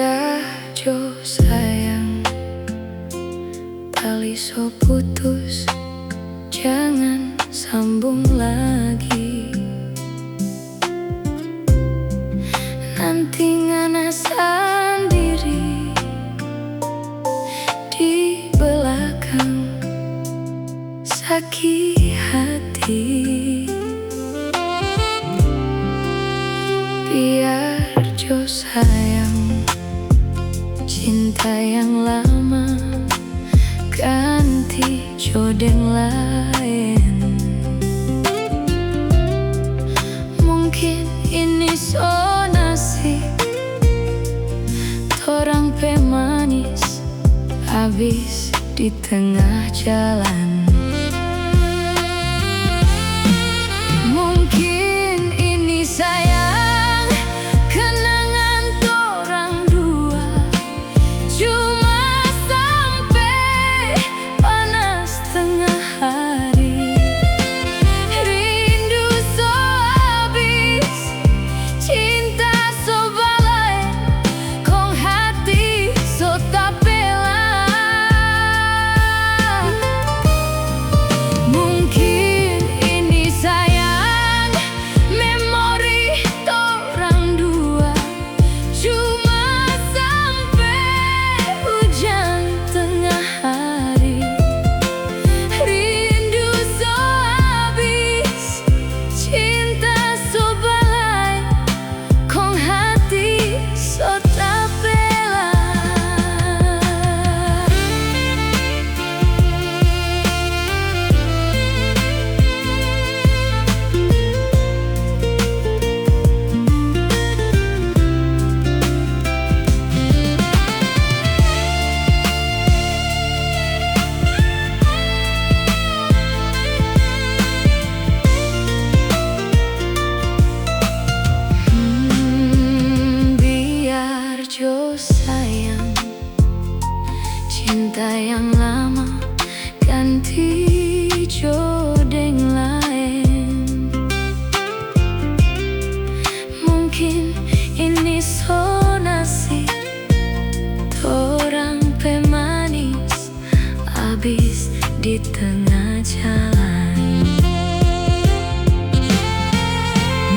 Biar jo sayang, tali so putus, jangan sambung lagi. Nanti ngana sendiri di belakang sakit hati. Biar jo sayang, cinta yang lama ganti jodoh lain. Mungkin ini so nasib, torang pemanis habis di tengah jalan. Mungkin ini sayang, kenangan torang dua cuma sampai panas tengah hari. Rindu so habis, cinta so balai, kong hati so tak bela. Mungkin ini sayang, memori torang dua cuma sampai hujan tengah hari. Rindu so habis, cinta so balai, kong hati so tak bela. Biar jo sayang, cinta yang lama ganti jodoh lain. Mungkin ini so nasib, torang pemanis habis di tengah jalan.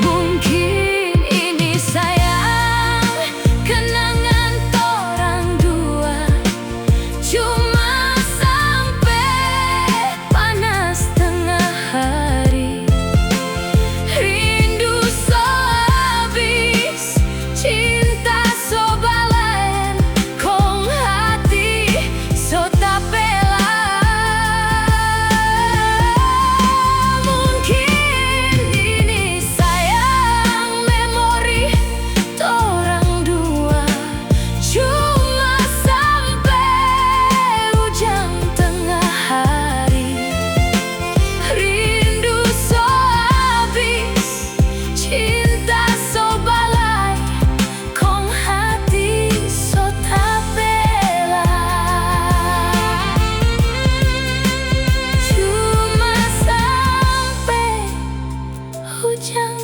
Mungkin ini sayang, kenangan torang dua cuma sampai panas tengah hari. Rindu so habis, cinta so balai, kong hati so tak bela. Mungkin ini sayang, memori torang dua cuma sampai hujan tengah hari. Rindu so habis, cinta so balai, kong hati so tak bela. Cuma sampai hujan